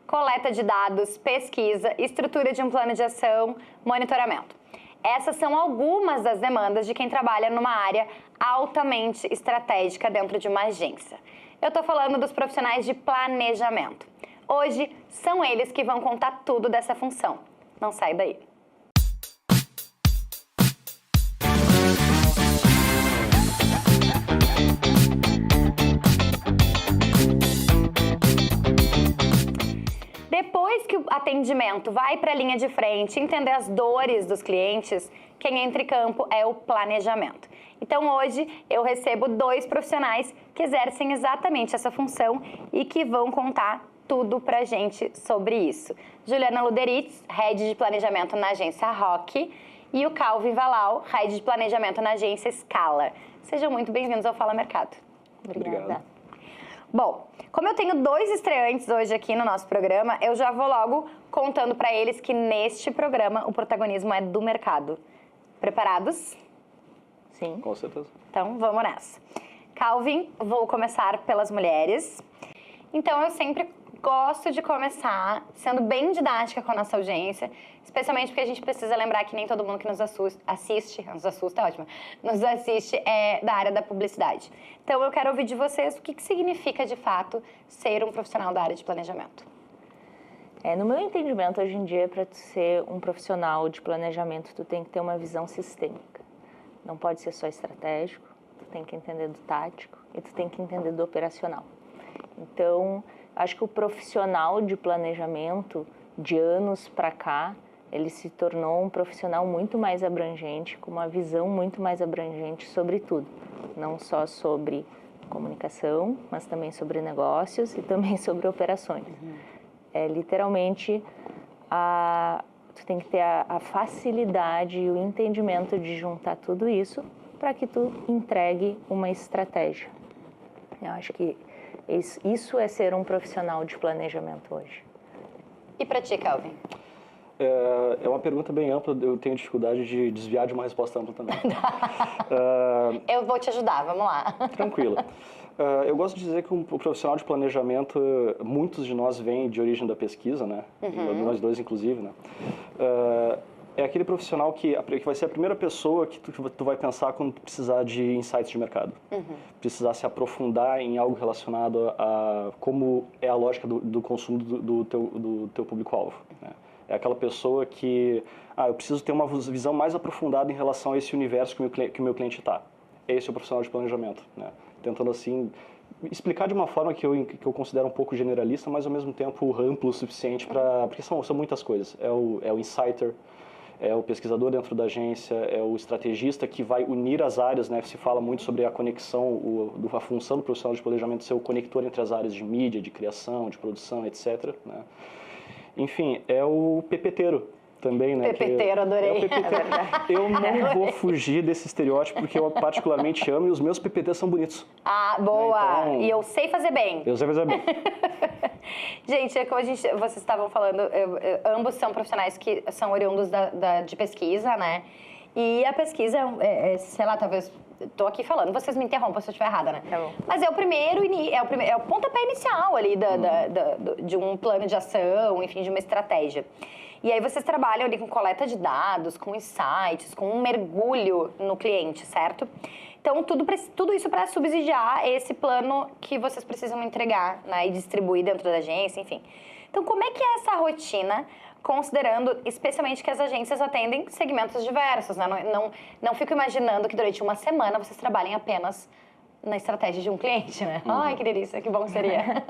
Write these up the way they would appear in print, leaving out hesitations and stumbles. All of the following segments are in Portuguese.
coleta de dados, pesquisa, estrutura de um plano de ação, monitoramento. Essas são algumas das demandas de quem trabalha numa área altamente estratégica dentro de uma agência. Eu estou falando dos profissionais de planejamento. Hoje, são eles que vão contar tudo dessa função. Não sai daí. Depois que o atendimento vai para a linha de frente, entender as dores dos clientes, quem entra em campo é o planejamento. Então hoje eu recebo 2 profissionais que exercem exatamente essa função e que vão contar tudo pra gente sobre isso. Juliana Luderitz, Head de Planejamento na agência Rock, e o Calvin Valau, Head de Planejamento na agência Scala. Sejam muito bem-vindos ao Fala Mercado. Obrigada. Obrigado. Bom, como eu tenho 2 estreantes hoje aqui no nosso programa, eu já vou logo contando para eles que neste programa o protagonismo é do mercado. Preparados? Sim. Com certeza. Então, vamos nessa. Calvin, vou começar pelas mulheres. Então, eu sempre gosto de começar sendo bem didática com a nossa audiência, especialmente porque a gente precisa lembrar que nem todo mundo que nos assiste é da área da publicidade. Então, eu quero ouvir de vocês o que significa, de fato, ser um profissional da área de planejamento. No meu entendimento, hoje em dia, para tu ser um profissional de planejamento, tu tem que ter uma visão sistêmica. Não pode ser só estratégico, tu tem que entender do tático e tu tem que entender do operacional. Então, acho que o profissional de planejamento, de anos para cá, ele se tornou um profissional muito mais abrangente, com uma visão muito mais abrangente sobre tudo. Não só sobre comunicação, mas também sobre negócios e também sobre operações. Literalmente, tu tem que ter a facilidade e o entendimento de juntar tudo isso para que tu entregue uma estratégia. Eu acho que isso é ser um profissional de planejamento hoje. E para ti, Calvin? É uma pergunta bem ampla, eu tenho dificuldade de desviar de uma resposta ampla também. Eu vou te ajudar, vamos lá. Tranquilo. Eu gosto de dizer que o profissional de planejamento, muitos de nós vêm de origem da pesquisa, né? Nós dois, inclusive, né? É aquele profissional que vai ser a primeira pessoa que tu vai pensar quando tu precisar de insights de mercado. Precisar se aprofundar em algo relacionado a como é a lógica do consumo do teu público-alvo, né? É aquela pessoa que, eu preciso ter uma visão mais aprofundada em relação a esse universo que o meu cliente está. Esse é o profissional de planejamento, né? Tentando, assim, explicar de uma forma que eu considero um pouco generalista, mas ao mesmo tempo amplo o suficiente porque são muitas coisas. É o insighter, é o pesquisador dentro da agência, é o estrategista que vai unir as áreas, né? Se fala muito sobre a conexão, a função do profissional de planejamento ser o conector entre as áreas de mídia, de criação, de produção, etc., né? Enfim, é o PPTeiro também, né? PPTeiro, adorei. É o PPTeiro. Eu não vou fugir desse estereótipo porque eu particularmente amo e os meus PPTs são bonitos. Boa! Então, e eu sei fazer bem. Eu sei fazer bem. Gente, como vocês estavam falando, ambos são profissionais que são oriundos de pesquisa, né? E a pesquisa, sei lá, talvez... Estou aqui falando, vocês me interrompam se eu estiver errada, né? Tá bom. Mas é o pontapé inicial ali de um plano de ação, enfim, de uma estratégia. E aí vocês trabalham ali com coleta de dados, com insights, com um mergulho no cliente, certo? Então, tudo isso para subsidiar esse plano que vocês precisam entregar, né? E distribuir dentro da agência, enfim. Então, como é que é essa rotina, considerando especialmente que as agências atendem segmentos diversos, né? Não fico imaginando que durante uma semana vocês trabalhem apenas na estratégia de um cliente, né? Ai, que delícia, que bom seria.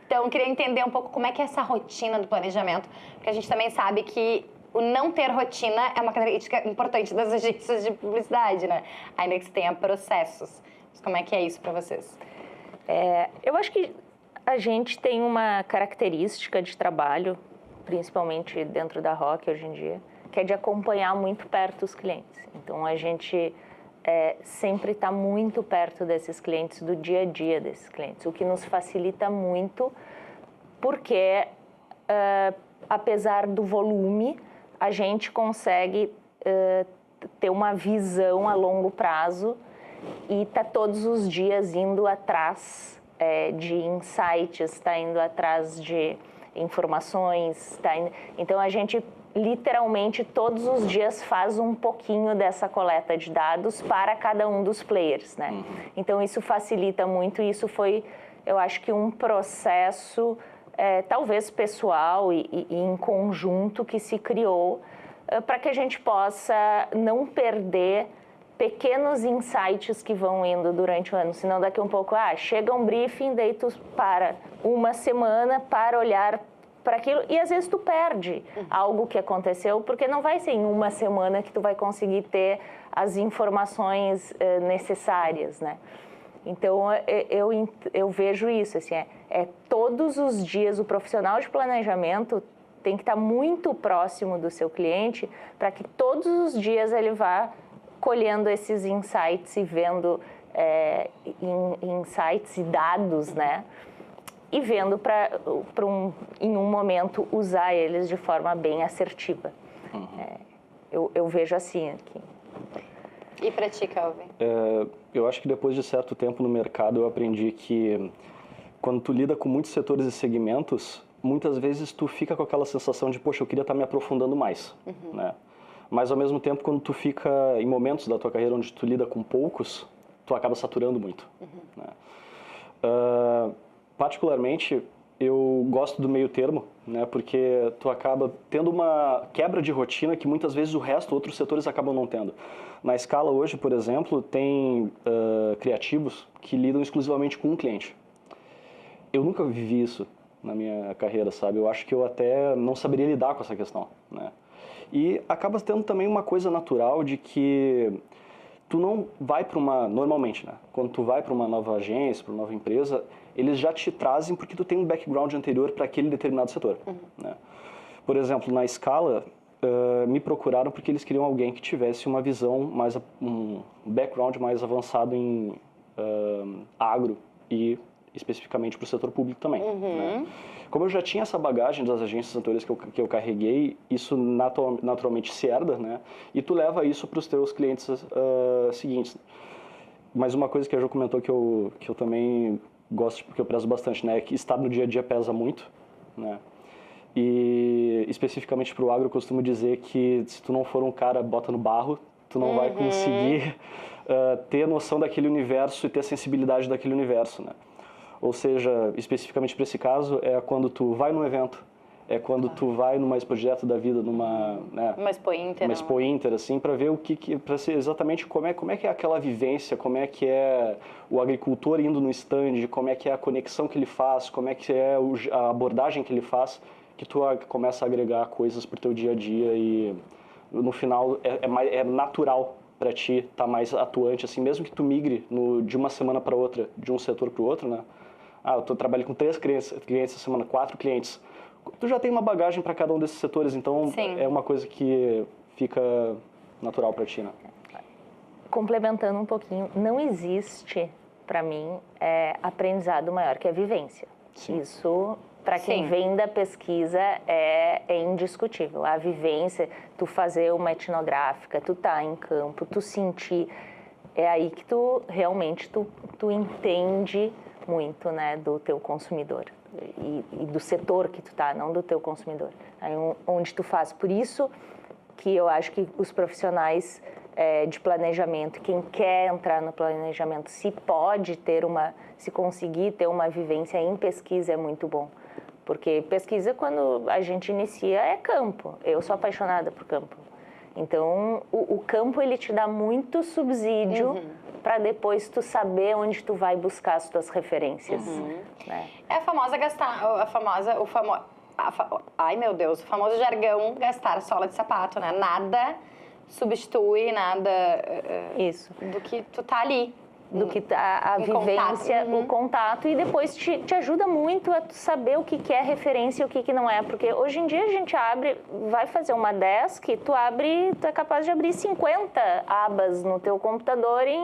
Então, eu queria entender um pouco como é que é essa rotina do planejamento, porque a gente também sabe que o não ter rotina é uma característica importante das agências de publicidade, né? Ainda que você tenha processos. Mas como é que é isso para vocês? Eu acho que a gente tem uma característica de trabalho, principalmente dentro da Rock hoje em dia, que é de acompanhar muito perto os clientes. Então, a gente sempre está muito perto desses clientes, do dia a dia desses clientes, o que nos facilita muito, porque, apesar do volume, a gente consegue ter uma visão a longo prazo e está todos os dias indo atrás de insights, está indo atrás de informações. Então, a gente literalmente todos os dias faz um pouquinho dessa coleta de dados para cada um dos players, né? Então, isso facilita muito e isso foi, eu acho que um processo talvez pessoal e em conjunto que se criou para que a gente possa não perder pequenos insights que vão indo durante o ano, senão daqui um pouco, chega um briefing, daí tu para uma semana para olhar para aquilo e às vezes tu perde algo que aconteceu, porque não vai ser em uma semana que tu vai conseguir ter as informações necessárias, né? Então, eu vejo isso, assim, todos os dias o profissional de planejamento tem que estar muito próximo do seu cliente para que todos os dias ele vá colhendo esses insights e vendo insights e dados, né? E vendo em um momento, usar eles de forma bem assertiva. Eu vejo assim aqui. E para ti, Kelvin? Eu acho que depois de certo tempo no mercado, eu aprendi que quando tu lida com muitos setores e segmentos, muitas vezes tu fica com aquela sensação de, poxa, eu queria estar me aprofundando mais, né? Mas, ao mesmo tempo, quando tu fica em momentos da tua carreira onde tu lida com poucos, tu acaba saturando muito, né? Particularmente, eu gosto do meio termo, né? Porque tu acaba tendo uma quebra de rotina que muitas vezes outros setores acabam não tendo. Na Scala hoje, por exemplo, tem criativos que lidam exclusivamente com um cliente. Eu nunca vivi isso na minha carreira, sabe? Eu acho que eu até não saberia lidar com essa questão, né? E acaba tendo também uma coisa natural de que tu não vai para normalmente, né? Quando tu vai para uma nova agência, para uma nova empresa, eles já te trazem porque tu tem um background anterior para aquele determinado setor, né? Por exemplo, na Scala, me procuraram porque eles queriam alguém que tivesse uma visão um background mais avançado em agro e especificamente para o setor público também, né? Como eu já tinha essa bagagem das agências anteriores que eu carreguei, isso naturalmente se herda, né? E tu leva isso para os teus clientes seguintes. Mas uma coisa que a Jo comentou que eu também gosto, porque eu prezo bastante, né? É que estar no dia a dia pesa muito, né? E especificamente para o agro, eu costumo dizer que se tu não for um cara bota no barro, tu não vai conseguir ter noção daquele universo e ter sensibilidade daquele universo, né? Ou seja, especificamente para esse caso, é quando tu vai num evento, é quando tu vai numa Expo Direto da vida, numa... né, uma Expo Inter. Uma Expo Inter, assim, para ver para ser exatamente como é que é aquela vivência, como é que é o agricultor indo no stand, como é que é a conexão que ele faz, como é que é a abordagem que ele faz, que tu começa a agregar coisas pro teu dia a dia e no final é natural para ti estar mais atuante, assim, mesmo que tu migre de uma semana para outra, de um setor para o outro, né? Eu trabalho com 3 clientes essa semana, 4 clientes. Tu já tem uma bagagem para cada um desses setores, então é uma coisa que fica natural para ti, né? Complementando um pouquinho, não existe, para mim, aprendizado maior que a vivência. Sim. Isso, para quem vem da pesquisa, é indiscutível. A vivência, tu fazer uma etnográfica, tu tá em campo, tu sentir, é aí que tu realmente tu entende muito, né, do teu consumidor e do setor que tu tá, não do teu consumidor. Aí onde tu faz. Por isso que eu acho que os profissionais de planejamento, quem quer entrar no planejamento, se conseguir ter uma vivência em pesquisa, é muito bom. Porque pesquisa, quando a gente inicia, é campo. Eu sou apaixonada por campo. Então, o campo, ele te dá muito subsídio para depois tu saber onde tu vai buscar as tuas referências. Né? É a famosa ai meu Deus, o famoso jargão gastar sola de sapato, né? Nada substitui, nada Isso. do que tu tá ali. Do que a vivência, o contato, e depois te ajuda muito a saber o que é referência e o que não é. Porque hoje em dia a gente vai fazer uma desk, tu é capaz de abrir 50 abas no teu computador em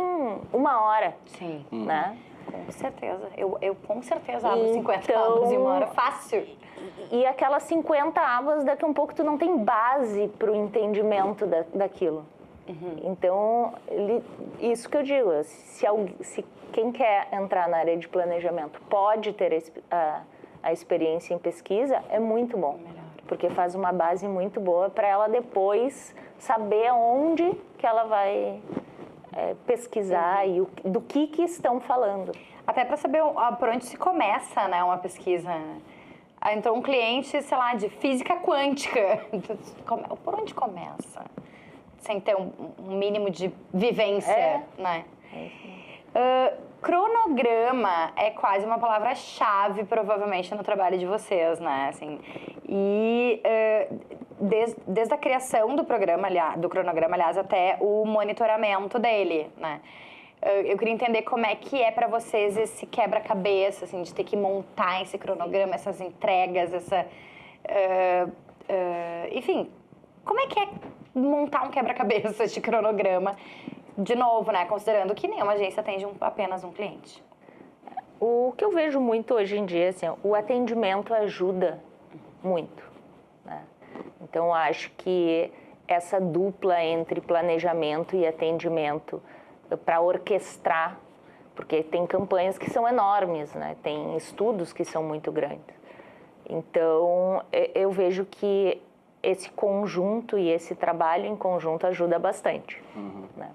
1 hora. Sim. Né? Com certeza. Eu com certeza abro 50 abas em 1 hora, fácil. E aquelas 50 abas, daqui a um pouco tu não tem base para o entendimento daquilo. Então, isso que eu digo, se quem quer entrar na área de planejamento pode ter a experiência em pesquisa, é muito bom. Porque faz uma base muito boa para ela depois saber onde que ela vai pesquisar e do que estão falando. Até para saber por onde se começa, né, uma pesquisa. Entrou um cliente, sei lá, de física quântica. Por onde começa? Sem ter um mínimo de vivência, né? Cronograma é quase uma palavra-chave, provavelmente, no trabalho de vocês, né? Assim, e desde a criação do cronograma, aliás, até o monitoramento dele, né? Eu queria entender como é que é para vocês esse quebra-cabeça, assim, de ter que montar esse cronograma, essas entregas, enfim, como é que é montar um quebra-cabeça de cronograma? De novo, né, considerando que nenhuma agência atende apenas um cliente. O que eu vejo muito hoje em dia, assim, o atendimento ajuda muito, né? Então, acho que essa dupla entre planejamento e atendimento para orquestrar, porque tem campanhas que são enormes, né? Tem estudos que são muito grandes. Então, eu vejo que esse conjunto e esse trabalho em conjunto ajuda bastante, né?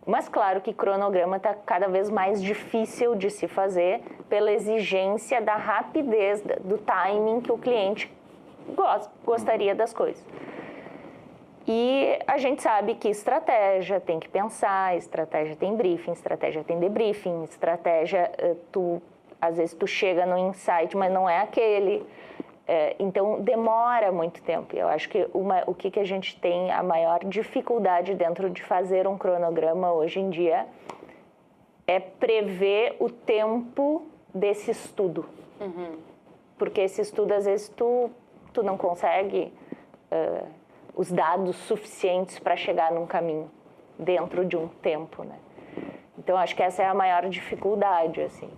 Mas claro que cronograma está cada vez mais difícil de se fazer pela exigência da rapidez, do timing que o cliente gostaria das coisas. E a gente sabe que estratégia tem que pensar, estratégia tem briefing, estratégia tem debriefing, estratégia, às vezes tu chega no insight, mas não é aquele. Então, demora muito tempo. Eu acho que o que a gente tem a maior dificuldade dentro de fazer um cronograma hoje em dia é prever o tempo desse estudo. Porque esse estudo, às vezes, tu não consegue os dados suficientes para chegar num caminho dentro de um tempo, né? Então, acho que essa é a maior dificuldade, assim.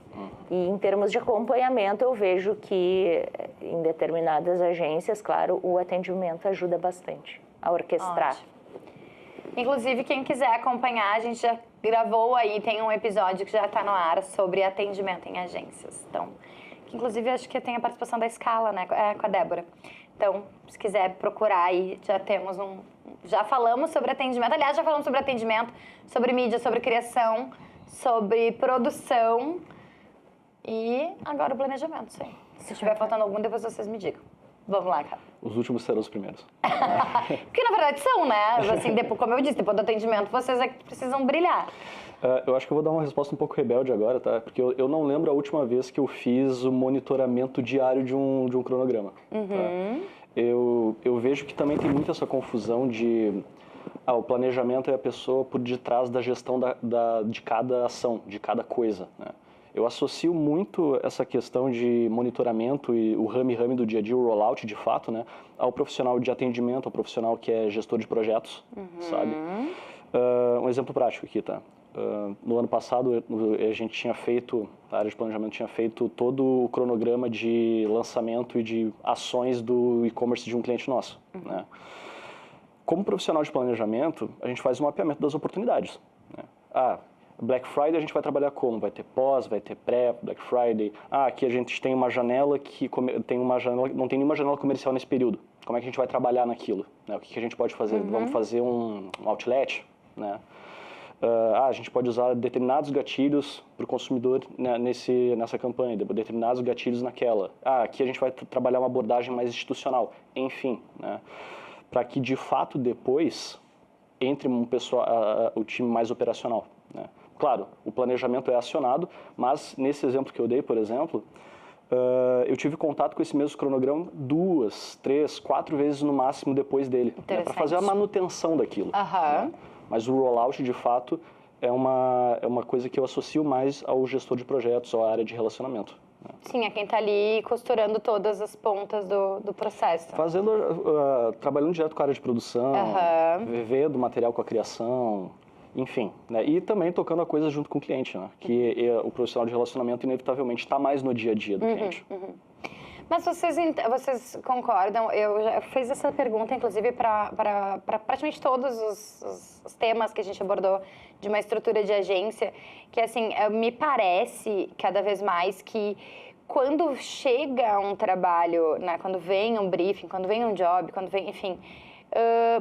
E em termos de acompanhamento, eu vejo que em determinadas agências, claro, o atendimento ajuda bastante a orquestrar. Ótimo. Inclusive, quem quiser acompanhar, a gente já gravou aí, tem um episódio que já está no ar sobre atendimento em agências. Então, que inclusive acho que tem a participação da Scala, né, com a Débora. Então, se quiser procurar aí, já temos já falamos sobre atendimento, aliás, já falamos sobre atendimento, sobre mídia, sobre criação, sobre produção e agora o planejamento, sim. Se estiver faltando algum, depois vocês me digam. Vamos lá, cara. Os últimos serão os primeiros. Porque, na verdade, são, né? Assim, depois, como eu disse, depois do atendimento, vocês é que precisam brilhar. Eu acho que eu vou dar uma resposta um pouco rebelde agora, tá? Porque eu não lembro a última vez que eu fiz o monitoramento diário de um cronograma. Tá? Eu vejo que também tem muito essa confusão de... o planejamento é a pessoa por detrás da gestão de cada ação, de cada coisa, né? Eu associo muito essa questão de monitoramento e o rame do dia a dia, o rollout de fato, né, ao profissional de atendimento, ao profissional que é gestor de projetos, sabe? Um exemplo prático aqui, tá? No ano passado, a gente tinha feito, a área de planejamento tinha feito todo o cronograma de lançamento e de ações do e-commerce de um cliente nosso, né? Como profissional de planejamento, a gente faz um mapeamento das oportunidades, né? Black Friday a gente vai trabalhar como? Vai ter pós, vai ter pré, Black Friday. Aqui a gente tem uma janela não tem nenhuma janela comercial nesse período. Como é que a gente vai trabalhar naquilo? Né? O que a gente pode fazer? Vamos fazer um outlet, né? A gente pode usar determinados gatilhos para o consumidor, né, nessa campanha, determinados gatilhos naquela. Aqui a gente vai trabalhar uma abordagem mais institucional. Enfim, né? Para que de fato depois entre o time mais operacional, né? Claro, o planejamento é acionado, mas nesse exemplo que eu dei, por exemplo, eu tive contato com esse mesmo cronograma 2, 3, 4 vezes no máximo depois dele, né, para fazer a manutenção daquilo. Né? Mas o rollout, de fato, é uma coisa que eu associo mais ao gestor de projetos, à área de relacionamento. Né? Sim, é quem está ali costurando todas as pontas do processo. Trabalhando direto com a área de produção, vendo o material com a criação, enfim, né? E também tocando a coisa junto com o cliente, né? Que o profissional de relacionamento inevitavelmente está mais no dia a dia do cliente. Mas vocês concordam? Eu já fiz essa pergunta, inclusive, para praticamente todos os temas que a gente abordou de uma estrutura de agência, que, assim, me parece cada vez mais que quando chega um trabalho, né, quando vem um briefing, quando vem um job, quando vem, enfim,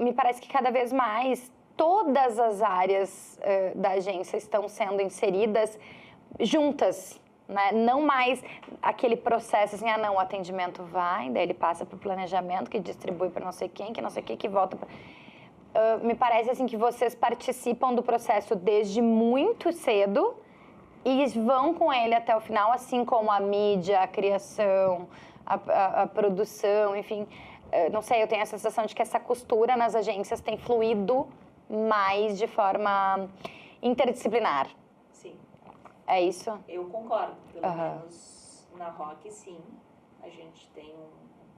me parece que cada vez mais todas as áreas da agência estão sendo inseridas juntas, né? Não mais aquele processo assim, não, o atendimento vai, daí ele passa para o planejamento, que distribui para não sei quem, que não sei o que volta para... me parece assim que vocês participam do processo desde muito cedo e vão com ele até o final, assim como a mídia, a criação, a produção, enfim. Não sei, eu tenho a sensação de que essa costura nas agências tem fluído mais de forma interdisciplinar. Sim. É isso? Eu concordo. Pelo menos na Rock, sim. A gente tem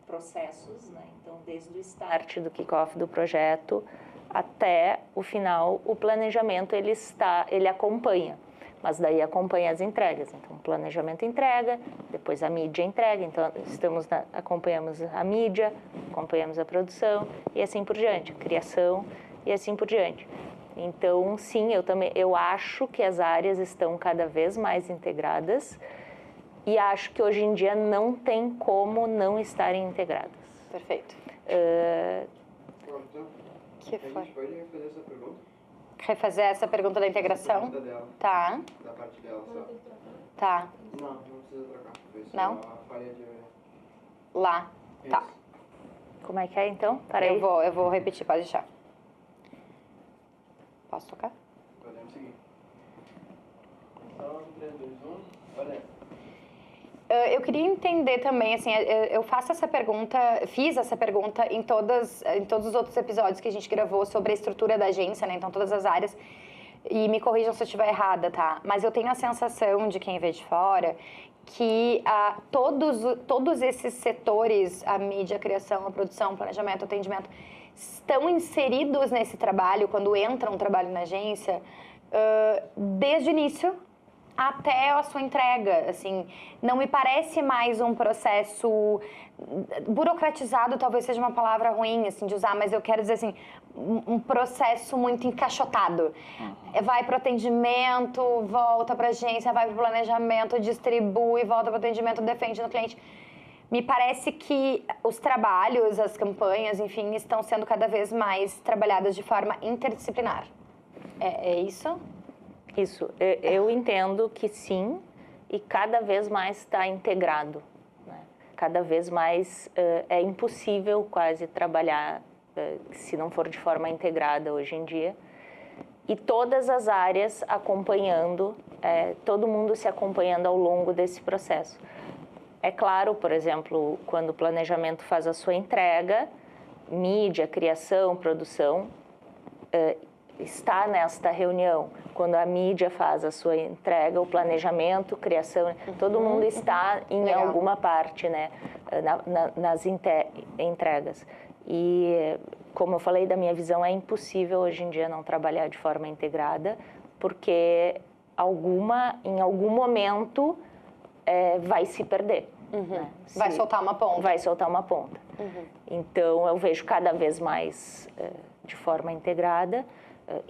processos, né? Então, desde o start do kickoff do projeto até o final, o planejamento ele acompanha. Mas daí acompanha as entregas. Então, o planejamento entrega, depois a mídia entrega. Então, acompanhamos a mídia, acompanhamos a produção e assim por diante, a criação e assim por diante. Então, sim, eu acho que as áreas estão cada vez mais integradas e acho que hoje em dia não tem como não estarem integradas. Perfeito. Que foi? A gente pode refazer essa pergunta? Refazer essa pergunta da integração? Dela, Tá. da parte dela só. Tá. Não precisa trocar. Foi só Não? a falha de... Lá. Tá. Isso. Como é que é, então? Para aí. Eu vou repetir, pode deixar. Posso tocar? Podemos seguir. Então, 3, 2, 1, valeu. Eu queria entender também, assim, eu fiz essa pergunta em todos os outros episódios que a gente gravou sobre a estrutura da agência, né? Então, todas as áreas. E me corrijam se eu estiver errada, tá? Mas eu tenho a sensação de quem vê de fora que todos esses setores, a mídia, a criação, a produção, o planejamento, o atendimento, estão inseridos nesse trabalho, quando entra um trabalho na agência, desde o início até a sua entrega, assim, não me parece mais um processo burocratizado, talvez seja uma palavra ruim, assim, de usar, mas eu quero dizer, assim, um processo muito encaixotado. Vai para o atendimento, volta para a agência, vai para o planejamento, distribui, volta para o atendimento, defende no cliente. Me parece que os trabalhos, as campanhas, enfim, estão sendo cada vez mais trabalhadas de forma interdisciplinar. É isso? Isso, eu entendo que sim, e cada vez mais está integrado, né? Cada vez mais é impossível quase trabalhar se não for de forma integrada hoje em dia. E todas as áreas acompanhando, todo mundo se acompanhando ao longo desse processo. É claro, por exemplo, quando o planejamento faz a sua entrega, mídia, criação, produção, está nesta reunião. Quando a mídia faz a sua entrega, o planejamento, criação, todo mundo está em Legal. alguma parte, né, nas entregas. E, como eu falei, da minha visão, é impossível hoje em dia não trabalhar de forma integrada, porque em algum momento vai se perder. Né? Vai soltar uma ponta. Vai soltar uma ponta. Então, eu vejo cada vez mais de forma integrada,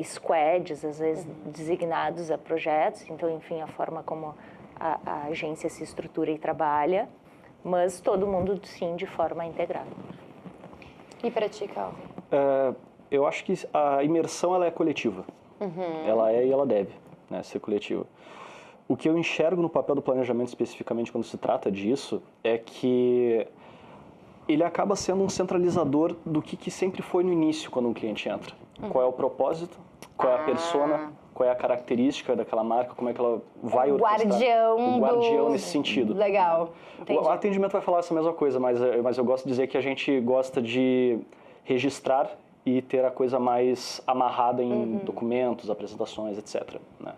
squads, às vezes designados a projetos, então, enfim, a forma como a agência se estrutura e trabalha, mas todo mundo, sim, de forma integrada. E para ti, Calvin? Eu acho que a imersão ela é coletiva. Ela é e ela deve, né, ser coletiva. O que eu enxergo no papel do planejamento, especificamente quando se trata disso, é que ele acaba sendo um centralizador do que sempre foi no início, quando um cliente entra. Qual é o propósito, qual é a persona, qual é a característica daquela marca, como é que ela vai orquestrar. O guardião nesse sentido. Legal, entendi. O atendimento vai falar essa mesma coisa, mas eu gosto de dizer que a gente gosta de registrar e ter a coisa mais amarrada em documentos, apresentações, etc. Né?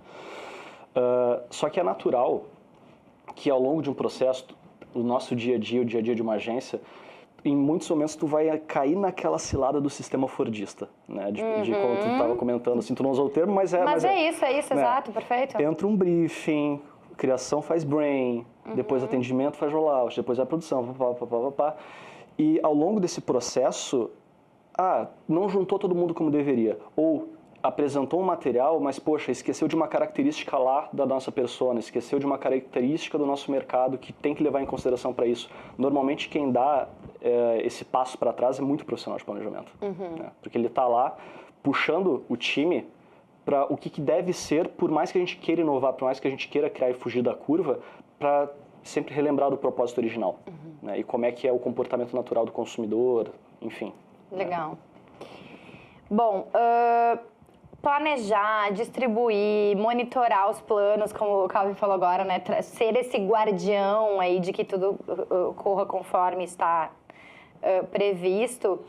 Só que é natural que ao longo de um processo, o nosso dia a dia, o dia a dia de uma agência, em muitos momentos tu vai cair naquela cilada do sistema fordista, né? De como tu estava comentando, assim, tu não usou o termo, mas é... Mas é isso, né? exato, perfeito. Entra um briefing, criação faz brain, depois atendimento faz rollout, depois a produção, e ao longo desse processo, não juntou todo mundo como deveria, ou apresentou um material, mas, poxa, esqueceu de uma característica lá da nossa persona, esqueceu de uma característica do nosso mercado que tem que levar em consideração para isso. Normalmente, quem dá esse passo para trás é muito profissional de planejamento, né? Porque ele está lá puxando o time para o que deve ser, por mais que a gente queira inovar, por mais que a gente queira criar e fugir da curva, para sempre relembrar do propósito original, né? E como é que é o comportamento natural do consumidor, enfim. Legal. Bom, planejar, distribuir, monitorar os planos, como o Calvin falou agora, né? Ser esse guardião aí de que tudo corra conforme está previsto,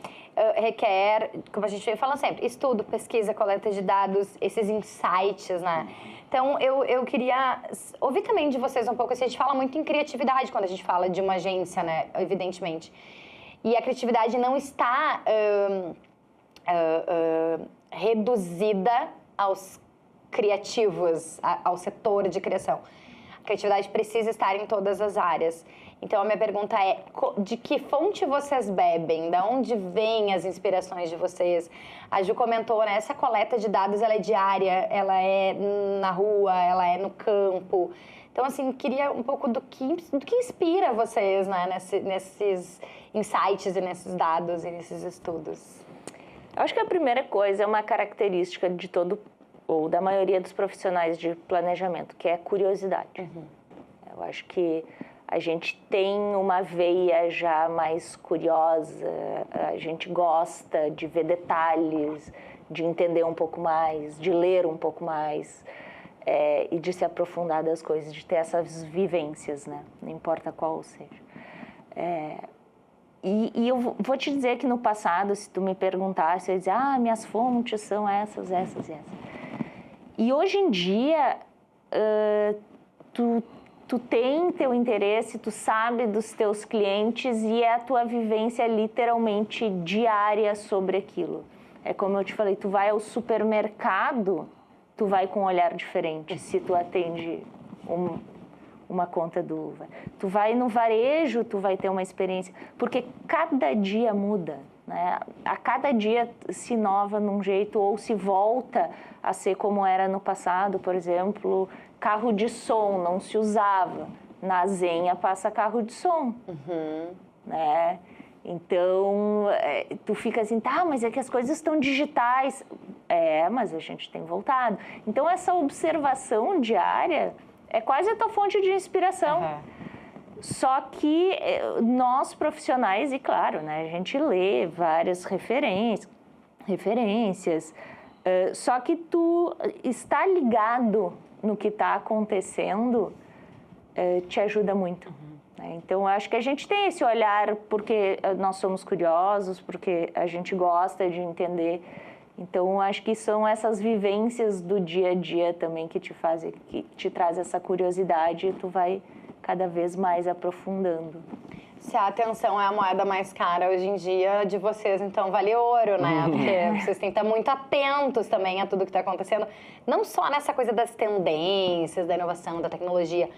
requer, como a gente vem falando sempre, estudo, pesquisa, coleta de dados, esses insights, né? Então, eu queria ouvir também de vocês um pouco, assim, a gente fala muito em criatividade quando a gente fala de uma agência, né? Evidentemente. E a criatividade não está reduzida aos criativos, ao setor de criação. A criatividade precisa estar em todas as áreas. Então, a minha pergunta é, de que fonte vocês bebem? De onde vêm as inspirações de vocês? A Ju comentou, né? Essa coleta de dados, ela é diária, ela é na rua, ela é no campo. Então, assim, queria um pouco do que inspira vocês, né? Nesses insights e nesses dados e nesses estudos. Eu acho que a primeira coisa é uma característica de todo, ou da maioria dos profissionais de planejamento, que é a curiosidade. Eu acho que a gente tem uma veia já mais curiosa, a gente gosta de ver detalhes, de entender um pouco mais, de ler um pouco mais, e de se aprofundar das coisas, de ter essas vivências, né? Não importa qual seja. E eu vou te dizer que no passado, se tu me perguntasse, eu ia dizer, minhas fontes são essas. E hoje em dia, tu tem teu interesse, tu sabe dos teus clientes e é a tua vivência literalmente diária sobre aquilo. É como eu te falei, tu vai ao supermercado, tu vai com um olhar diferente se tu atende uma conta do uva. Tu vai no varejo, tu vai ter uma experiência, porque cada dia muda, né? A cada dia se inova num jeito ou se volta a ser como era no passado, por exemplo, carro de som não se usava. Na Zenha passa carro de som, né? Então, tu fica assim, mas é que as coisas estão digitais. Mas a gente tem voltado. Então, essa observação diária é quase a tua fonte de inspiração. Só que nós profissionais, e claro, né, a gente lê várias referências, só que tu está ligado no que está acontecendo, te ajuda muito. Né? Então, eu acho que a gente tem esse olhar porque nós somos curiosos, porque a gente gosta de entender. Então, eu acho que são essas vivências do dia a dia também que te traz essa curiosidade e tu vai cada vez mais aprofundando. Se a atenção é a moeda mais cara hoje em dia, de vocês, então, vale ouro, né? Porque vocês têm que estar muito atentos também a tudo que está acontecendo. Não só nessa coisa das tendências, da inovação, da tecnologia,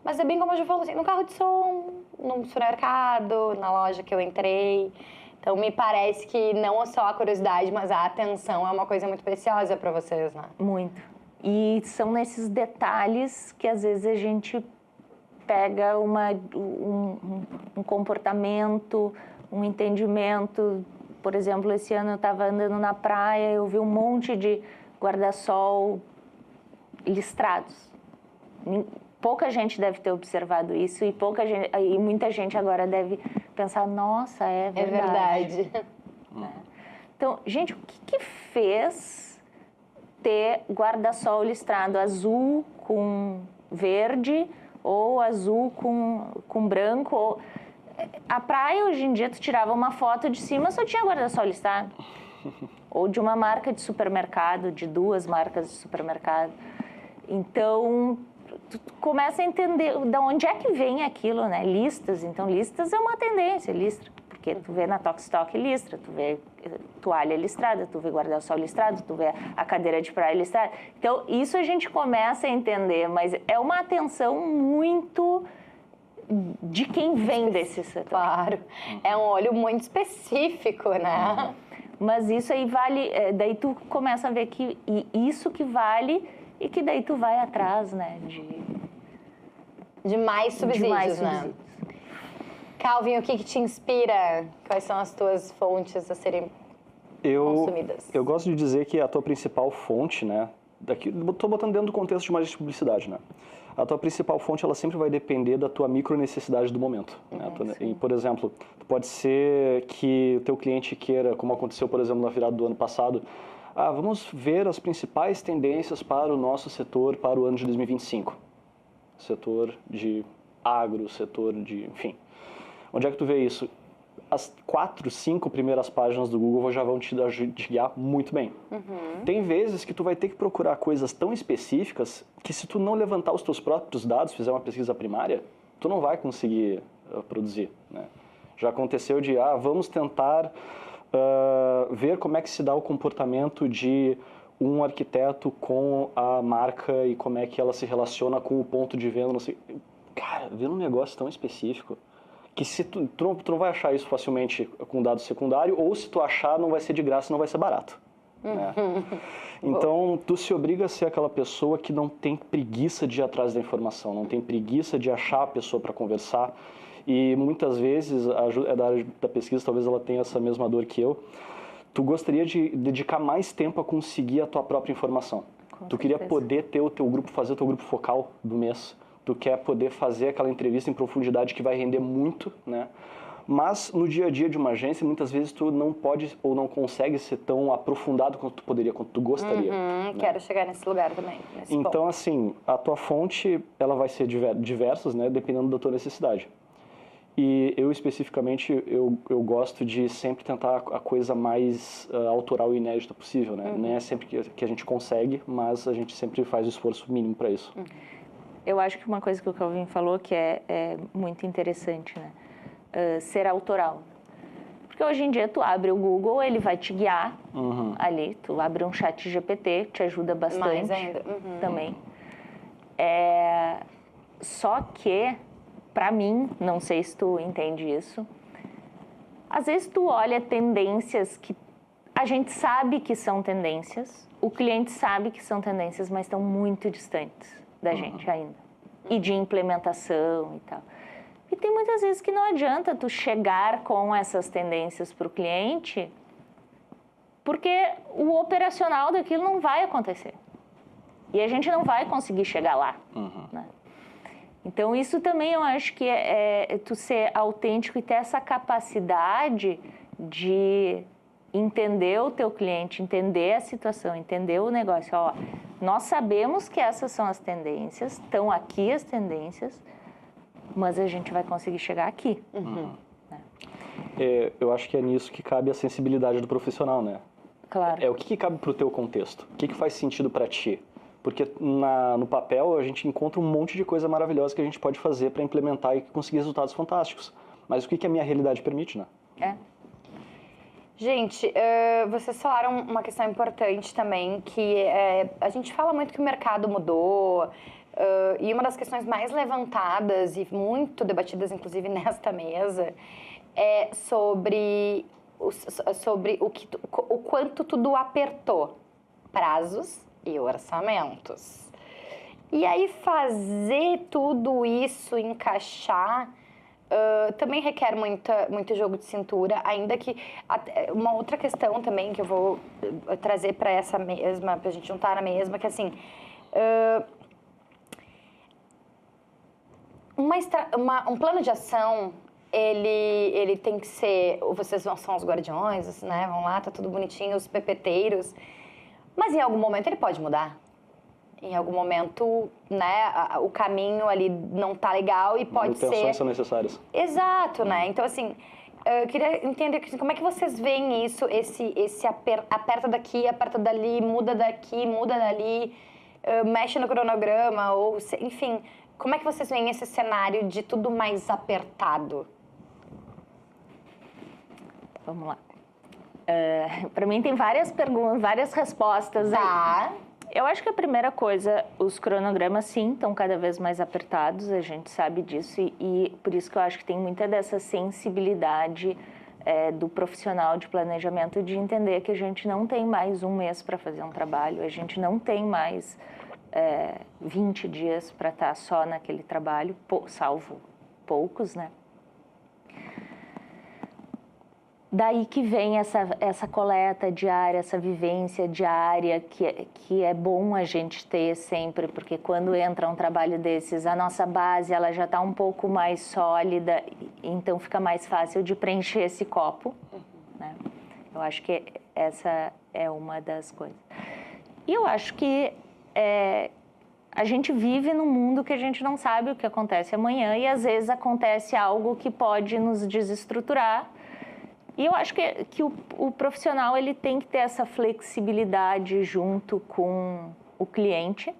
mas é bem como eu já falei, assim, no carro de som, no supermercado, na loja que eu entrei. Então, me parece que não só a curiosidade, mas a atenção é uma coisa muito preciosa para vocês, né? Muito. E são nesses detalhes que, às vezes, a gente pega um comportamento, um entendimento. Por exemplo, esse ano eu estava andando na praia, eu vi um monte de guarda-sol listrados. Pouca gente deve ter observado isso e muita gente agora deve pensar, nossa, é verdade. Então, gente, o que fez ter guarda-sol listrado azul com verde ou azul com branco? A praia, hoje em dia, tu tirava uma foto de cima, só tinha guarda-sol listrado. Ou de uma marca de supermercado, de 2 marcas de supermercado. Então, tu começa a entender de onde é que vem aquilo, né? Listas. Então, listas é uma tendência, listra. Porque tu vê na Tokstok listra, tu vê toalha listrada, tu vê guarda-sol listrado, tu vê a cadeira de praia listrada. Então, isso a gente começa a entender, mas é uma atenção muito de quem vem desse setor. Claro. É um olho muito específico, né? Mas isso aí vale, daí tu começa a ver que isso que vale e que daí tu vai atrás, né, De mais subsídios, mais né? subsídios. Calvin, o que te inspira? Quais são as tuas fontes a serem consumidas? Eu gosto de dizer que a tua principal fonte, né? Estou botando dentro do contexto de uma agência de publicidade, né? A tua principal fonte, ela sempre vai depender da tua micro necessidade do momento. Né? E, por exemplo, pode ser que o teu cliente queira, como aconteceu, por exemplo, na virada do ano passado, vamos ver as principais tendências para o nosso setor para o ano de 2025. Setor de agro, setor de... enfim. Onde é que tu vê isso? As 4, 5 primeiras páginas do Google já vão te guiar muito bem. Tem vezes que tu vai ter que procurar coisas tão específicas que se tu não levantar os teus próprios dados, fizer uma pesquisa primária, tu não vai conseguir produzir. Né? Já aconteceu de, vamos tentar ver como é que se dá o comportamento de um arquiteto com a marca e como é que ela se relaciona com o ponto de venda. Não sei. Cara, ver um negócio tão específico que se tu não vai achar isso facilmente com dado secundário, ou se tu achar, não vai ser de graça, não vai ser barato. Né? Então, tu se obriga a ser aquela pessoa que não tem preguiça de ir atrás da informação, não tem preguiça de achar a pessoa para conversar. E muitas vezes, da área da pesquisa, talvez ela tenha essa mesma dor que eu, tu gostaria de dedicar mais tempo a conseguir a tua própria informação. Tu queria poder ter o teu grupo, fazer o teu grupo focal do mês. Tu quer poder fazer aquela entrevista em profundidade que vai render muito, né? Mas no dia a dia de uma agência, muitas vezes tu não pode ou não consegue ser tão aprofundado quanto tu poderia, quanto tu gostaria. Né? Quero chegar nesse lugar também. Então, assim, a tua fonte, ela vai ser diversas, né? Dependendo da tua necessidade. E eu, especificamente, eu gosto de sempre tentar a coisa mais autoral e inédita possível, né? Não é sempre que a gente consegue, mas a gente sempre faz o esforço mínimo para isso. Eu acho que uma coisa que o Calvin falou que é muito interessante, né? Ser autoral. Porque hoje em dia tu abre o Google, ele vai te guiar ali. Tu abre um chat GPT, te ajuda bastante. Mais ainda. Também. Só que, pra mim, não sei se tu entende isso, às vezes tu olha tendências que a gente sabe que são tendências, o cliente sabe que são tendências, mas estão muito distantes da gente ainda. E de implementação e tal. E tem muitas vezes que não adianta tu chegar com essas tendências para o cliente, porque o operacional daquilo não vai acontecer. E a gente não vai conseguir chegar lá. Né? Então, isso também eu acho que é tu ser autêntico e ter essa capacidade de entender o teu cliente, entender a situação, entender o negócio. Ó, nós sabemos que essas são as tendências, estão aqui as tendências, mas a gente vai conseguir chegar aqui. Né? Eu acho que é nisso que cabe a sensibilidade do profissional, né? Claro. O que cabe para o teu contexto? O que faz sentido para ti? Porque no papel a gente encontra um monte de coisa maravilhosa que a gente pode fazer para implementar e conseguir resultados fantásticos. Mas o que a minha realidade permite, né? Gente, vocês falaram uma questão importante também, que a gente fala muito que o mercado mudou, e uma das questões mais levantadas e muito debatidas, inclusive, nesta mesa, é sobre o quanto tudo apertou prazos e orçamentos. E aí fazer tudo isso encaixar também requer muito jogo de cintura, ainda que uma outra questão também que eu vou trazer para essa mesma, para a gente juntar na mesma, que assim, um plano de ação, ele tem que ser, vocês são os guardiões, né, vão lá, tá tudo bonitinho, os pepeteiros, mas em algum momento ele pode mudar. Em algum momento, né, o caminho ali não tá legal e pode ser... Intenções são necessárias. Exato, né? Então, assim, eu queria entender como é que vocês veem isso, esse aperta daqui, aperta dali, muda daqui, muda dali, mexe no cronograma, ou enfim, como é que vocês veem esse cenário de tudo mais apertado? Vamos lá. Para mim tem várias perguntas, várias respostas aí. Eu acho que a primeira coisa, os cronogramas, sim, estão cada vez mais apertados, a gente sabe disso, e por isso que eu acho que tem muita dessa sensibilidade do profissional de planejamento de entender que a gente não tem mais um mês para fazer um trabalho, a gente não tem mais 20 dias para estar só naquele trabalho, salvo poucos, né? Daí que vem essa coleta diária, essa vivência diária que é bom a gente ter sempre, porque quando entra um trabalho desses, a nossa base ela já está um pouco mais sólida, então fica mais fácil de preencher esse copo, né? Eu acho que essa é uma das coisas. E eu acho que a gente vive num mundo que a gente não sabe o que acontece amanhã e às vezes acontece algo que pode nos desestruturar. E eu acho que o profissional ele tem que ter essa flexibilidade junto com o cliente,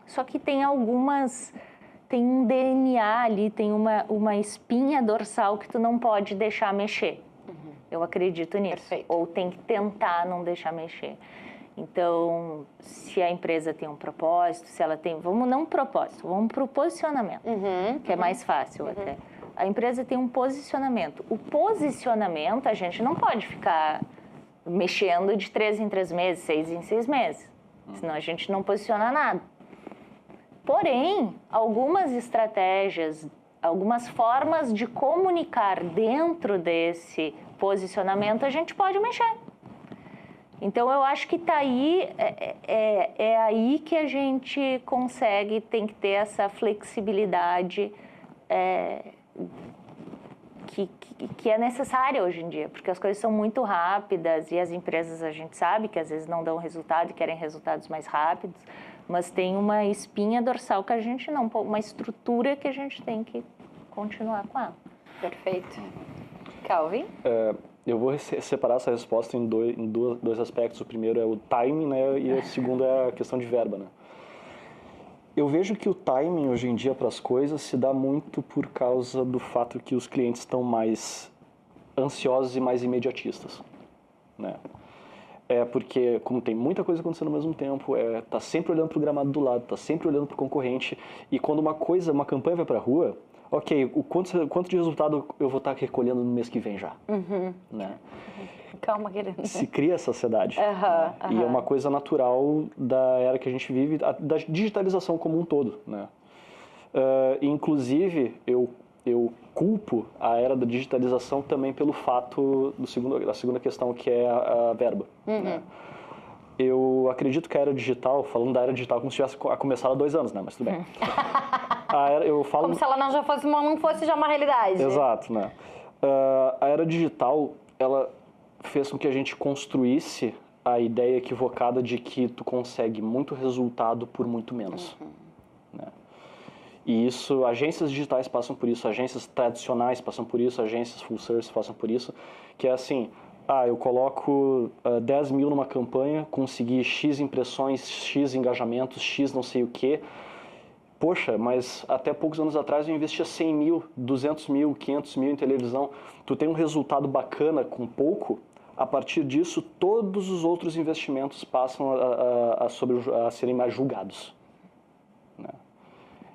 só que tem um DNA ali, tem uma espinha dorsal que tu não pode deixar mexer. Eu acredito nisso. Perfeito. Ou tem que tentar não deixar mexer. Então, se a empresa tem um propósito, se ela tem... Vamos para o posicionamento, que é mais fácil até. A empresa tem um posicionamento. O posicionamento, a gente não pode ficar mexendo de 3 em 3 meses, 6 em 6 meses. Senão a gente não posiciona nada. Porém, algumas estratégias, algumas formas de comunicar dentro desse posicionamento, a gente pode mexer. Então, eu acho que tá aí, é aí que a gente consegue, tem que ter essa flexibilidade que é necessária hoje em dia, porque as coisas são muito rápidas e as empresas, a gente sabe que às vezes não dão resultado e querem resultados mais rápidos, mas tem uma espinha dorsal que a gente não, uma estrutura que a gente tem que continuar com ela. Perfeito. Calvin? Eu vou separar essa resposta em dois aspectos. O primeiro é o timing, né? E o segundo é a questão de verba, né? Eu vejo que o timing hoje em dia para as coisas se dá muito por causa do fato que os clientes estão mais ansiosos e mais imediatistas, né? Porque, como tem muita coisa acontecendo ao mesmo tempo, tá sempre olhando para o gramado do lado, tá sempre olhando para o concorrente, e quando uma campanha vai para a rua, ok, quanto de resultado eu vou estar recolhendo no mês que vem já, né? Calma, querida. Se cria essa ansiedade. E é uma coisa natural da era que a gente vive, da digitalização como um todo, né? Inclusive, eu culpo a era da digitalização também pelo fato da segunda questão, que é a verba, né? Eu acredito que a era digital, falando da era digital como se tivesse começado há 2 anos, né? Mas tudo bem. Como se ela não fosse já uma realidade. Exato, né? A era digital, ela fez com que a gente construísse a ideia equivocada de que tu consegue muito resultado por muito menos, né? E isso, agências digitais passam por isso, agências tradicionais passam por isso, agências full service passam por isso, que é assim, eu coloco 10 mil numa campanha, consegui X impressões, X engajamentos, X não sei o quê. Poxa, mas até poucos anos atrás eu investia 100 mil, 200 mil, 500 mil em televisão. Tu tem um resultado bacana com pouco, a partir disso todos os outros investimentos passam a serem mais julgados, né?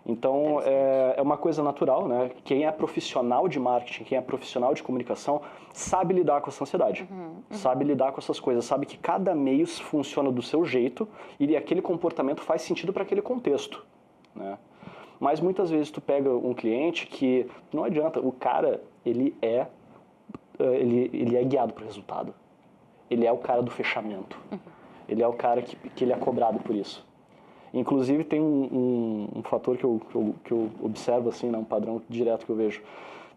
Então, é uma coisa natural, né? Quem é profissional de marketing, quem é profissional de comunicação, sabe lidar com essa ansiedade, sabe lidar com essas coisas, sabe que cada meio funciona do seu jeito e aquele comportamento faz sentido para aquele contexto, né? Mas muitas vezes tu pega um cliente que não adianta, o cara, ele é guiado para o resultado. Ele é o cara do fechamento. Ele é o cara que ele é cobrado por isso. Inclusive, tem um fator que eu observo, assim, né, um padrão direto que eu vejo.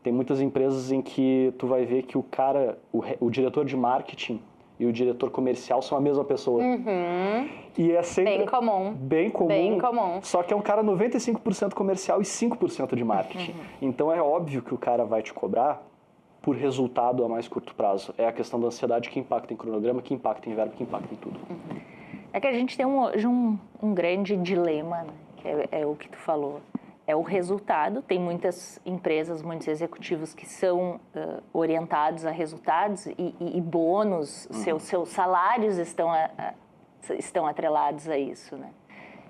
Tem muitas empresas em que tu vai ver que o cara, o diretor de marketing e o diretor comercial são a mesma pessoa. E é sempre... Bem comum. Só que é um cara 95% comercial e 5% de marketing. Então, é óbvio que o cara vai te cobrar por resultado a mais curto prazo. É a questão da ansiedade que impacta em cronograma, que impacta em verba, que impacta em tudo. É que a gente tem hoje um grande dilema, né? Que é o que tu falou. É o resultado. Tem muitas empresas, muitos executivos que são orientados a resultados e bônus, seus salários estão atrelados a isso, né?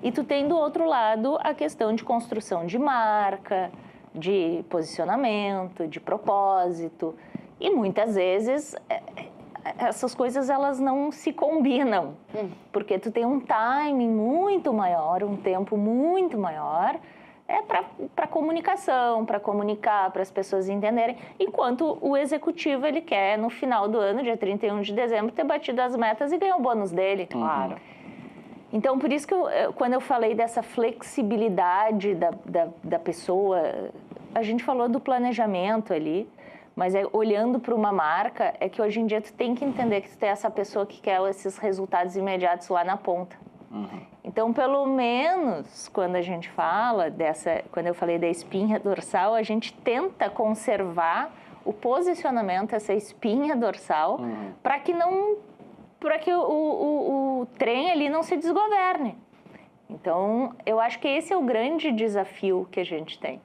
E tu tem do outro lado a questão de construção de marca, de posicionamento, de propósito. E muitas vezes essas coisas elas não se combinam, porque tu tem um timing muito maior, um tempo muito maior, para comunicação, para comunicar, para as pessoas entenderem, enquanto o executivo ele quer no final do ano, dia 31 de dezembro, ter batido as metas e ganhar o bônus dele. Claro. Então, por isso que quando eu falei dessa flexibilidade da pessoa, a gente falou do planejamento ali, mas olhando para uma marca, é que hoje em dia tu tem que entender que tu tem essa pessoa que quer esses resultados imediatos lá na ponta. Então, pelo menos, quando a gente fala quando eu falei da espinha dorsal, a gente tenta conservar o posicionamento, essa espinha dorsal, para que o trem ali não se desgoverne. Então, eu acho que esse é o grande desafio que a gente tem.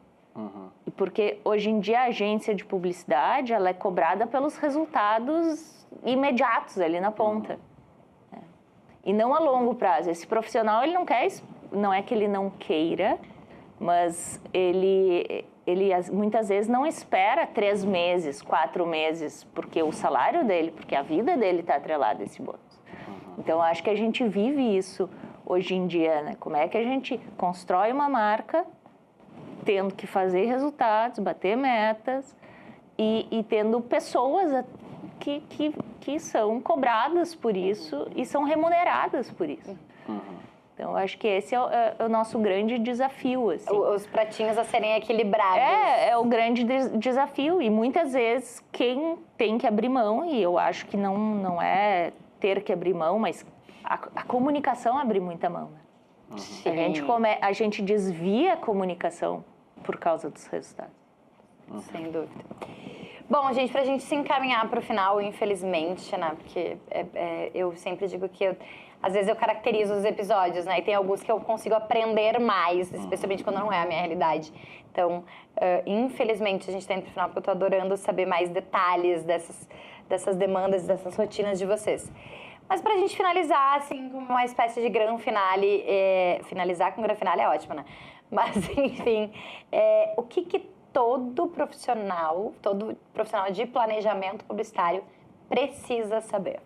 Porque hoje em dia a agência de publicidade ela é cobrada pelos resultados imediatos ali na ponta. E não a longo prazo. Esse profissional, ele não quer, não é que ele não queira, mas ele muitas vezes não espera 3 meses, 4 meses, porque o salário dele, porque a vida dele está atrelada a esse bônus. Então, eu acho que a gente vive isso hoje em dia, né? Como é que a gente constrói uma marca tendo que fazer resultados, bater metas e tendo pessoas que são cobradas por isso e são remuneradas por isso. Então, eu acho que esse é o nosso grande desafio. Assim. Os pratinhos a serem equilibrados. É o grande desafio. E muitas vezes quem tem que abrir mão, e eu acho que não é ter que abrir mão, mas a comunicação abre muita mão. Né? A gente desvia a comunicação por causa dos resultados. Sem dúvida. Bom, gente, pra gente se encaminhar pro final, infelizmente, né? Porque eu sempre digo que às vezes eu caracterizo os episódios, né? E tem alguns que eu consigo aprender mais, especialmente quando não é a minha realidade. Então, infelizmente, a gente tá indo pro final, porque eu tô adorando saber mais detalhes dessas demandas, dessas rotinas de vocês. Mas pra gente finalizar, assim, com uma espécie de grande finale, finalizar com grande finale é ótimo, né? Mas, enfim, o que todo profissional de planejamento publicitário precisa saber?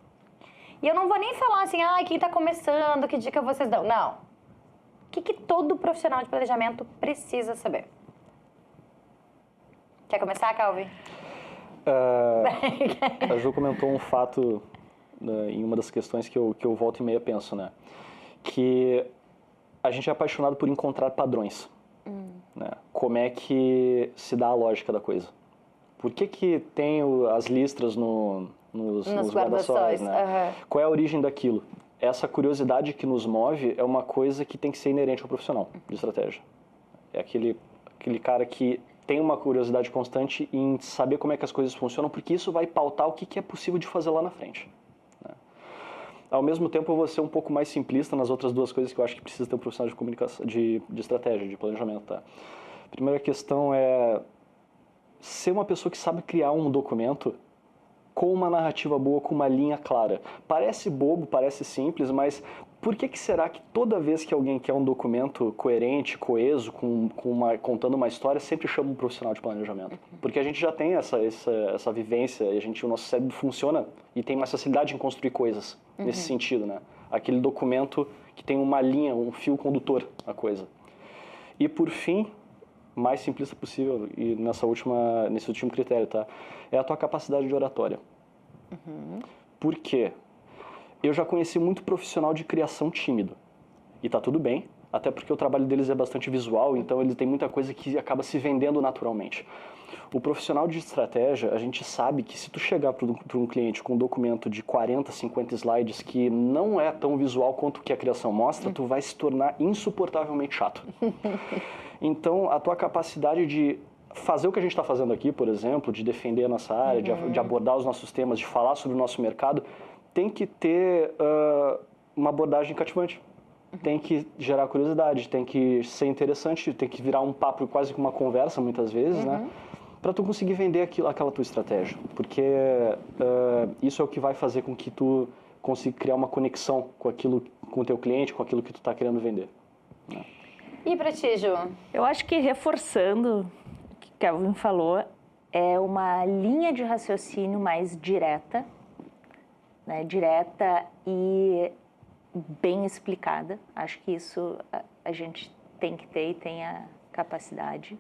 E eu não vou nem falar assim, quem está começando, que dica vocês dão. Não. O que todo profissional de planejamento precisa saber? Quer começar, Calvin? A Ju comentou um fato em uma das questões que eu volto e meia penso, né? Que a gente é apaixonado por encontrar padrões. Né? Como é que se dá a lógica da coisa? Por que tem as listras nos guarda-sóis? Né? Qual é a origem daquilo? Essa curiosidade que nos move é uma coisa que tem que ser inerente ao profissional de estratégia. É aquele cara que tem uma curiosidade constante em saber como é que as coisas funcionam, porque isso vai pautar o que é possível de fazer lá na frente. Ao mesmo tempo, eu vou ser um pouco mais simplista nas outras duas coisas que eu acho que precisa ter um profissional de comunicação, de estratégia, de planejamento. Tá? A primeira questão é ser uma pessoa que sabe criar um documento com uma narrativa boa, com uma linha clara. Parece bobo, parece simples, mas por que será que toda vez que alguém quer um documento coerente, coeso, contando uma história, sempre chama um profissional de planejamento? Porque a gente já tem essa vivência, e o nosso cérebro funciona e tem mais facilidade em construir coisas nesse sentido, né? Aquele documento que tem uma linha, um fio condutor à coisa. E por fim, mais simplista possível, e nesse último critério, tá? É a tua capacidade de oratória. Por quê? Eu já conheci muito profissional de criação tímido. E tá tudo bem, até porque o trabalho deles é bastante visual, então ele tem muita coisa que acaba se vendendo naturalmente. O profissional de estratégia, a gente sabe que se tu chegar para um cliente com um documento de 40, 50 slides que não é tão visual quanto o que a criação mostra, tu vai se tornar insuportavelmente chato. Então, a tua capacidade de fazer o que a gente está fazendo aqui, por exemplo, de defender a nossa área, de abordar os nossos temas, de falar sobre o nosso mercado, tem que ter uma abordagem cativante. Tem que gerar curiosidade, tem que ser interessante, tem que virar um papo quase que uma conversa, muitas vezes, né? Para tu conseguir vender aquela tua estratégia. Porque isso é o que vai fazer com que tu consiga criar uma conexão com o teu cliente, com aquilo que tu está querendo vender. Né? E para ti, Ju? Eu acho que reforçando o que Kelvin falou, é uma linha de raciocínio mais direta, né? Direta e bem explicada. Acho que isso a gente tem que ter e tem a capacidade.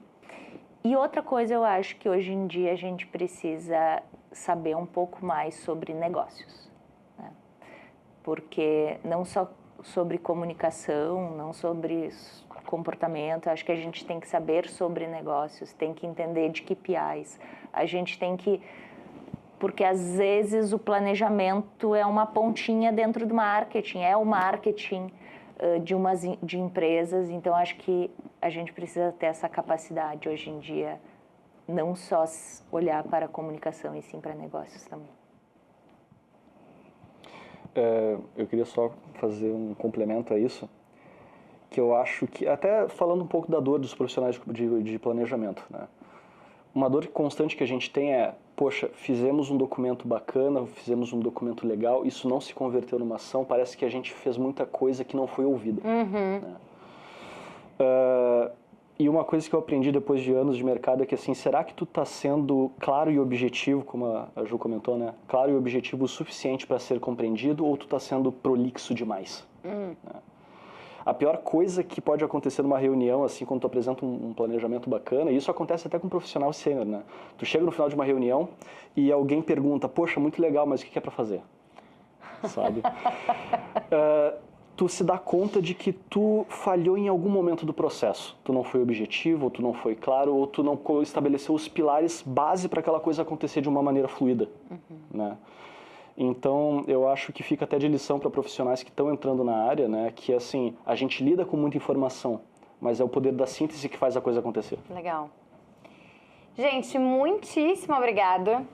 E outra coisa, eu acho que hoje em dia a gente precisa saber um pouco mais sobre negócios, né? Porque não só sobre comunicação, não sobre comportamento, acho que a gente tem que saber sobre negócios, tem que entender de KPIs, a gente tem que... Porque às vezes o planejamento é uma pontinha dentro do marketing, é o marketing de empresas, então acho que a gente precisa ter essa capacidade hoje em dia, não só olhar para a comunicação e sim para negócios também. Eu queria só fazer um complemento a isso, que eu acho que, até falando um pouco da dor dos profissionais de planejamento, né? Uma dor constante que a gente tem é, poxa, fizemos um documento bacana, fizemos um documento legal, isso não se converteu numa ação, parece que a gente fez muita coisa que não foi ouvida. Né? E uma coisa que eu aprendi depois de anos de mercado é que, assim, será que tu está sendo claro e objetivo, como a Ju comentou, né? Claro e objetivo o suficiente para ser compreendido, ou tu está sendo prolixo demais? Né? A pior coisa que pode acontecer numa reunião, assim, quando tu apresenta um planejamento bacana, e isso acontece até com um profissional sênior, né? Tu chega no final de uma reunião e alguém pergunta, poxa, muito legal, mas o que é para fazer? Sabe? Tu se dá conta de que tu falhou em algum momento do processo. Tu não foi objetivo, ou tu não foi claro, ou tu não estabeleceu os pilares base para aquela coisa acontecer de uma maneira fluida, né? Então, eu acho que fica até de lição para profissionais que estão entrando na área, né? Que, assim, a gente lida com muita informação, mas é o poder da síntese que faz a coisa acontecer. Legal. Gente, muitíssimo obrigada.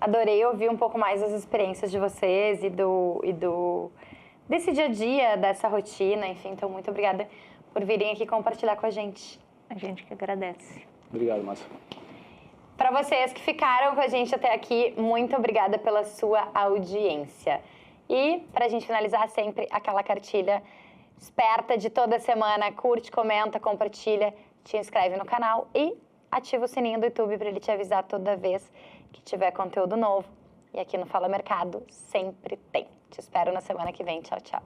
Adorei ouvir um pouco mais das experiências de vocês desse dia a dia, dessa rotina, enfim. Então, muito obrigada por virem aqui compartilhar com a gente. A gente que agradece. Obrigado, Márcia. Para vocês que ficaram com a gente até aqui, muito obrigada pela sua audiência. E, para a gente finalizar, sempre aquela cartilha esperta de toda semana. Curte, comenta, compartilha, te inscreve no canal e ativa o sininho do YouTube para ele te avisar toda vez que tiver conteúdo novo. E aqui no Fala Mercado sempre tem. Te espero na semana que vem. Tchau, tchau.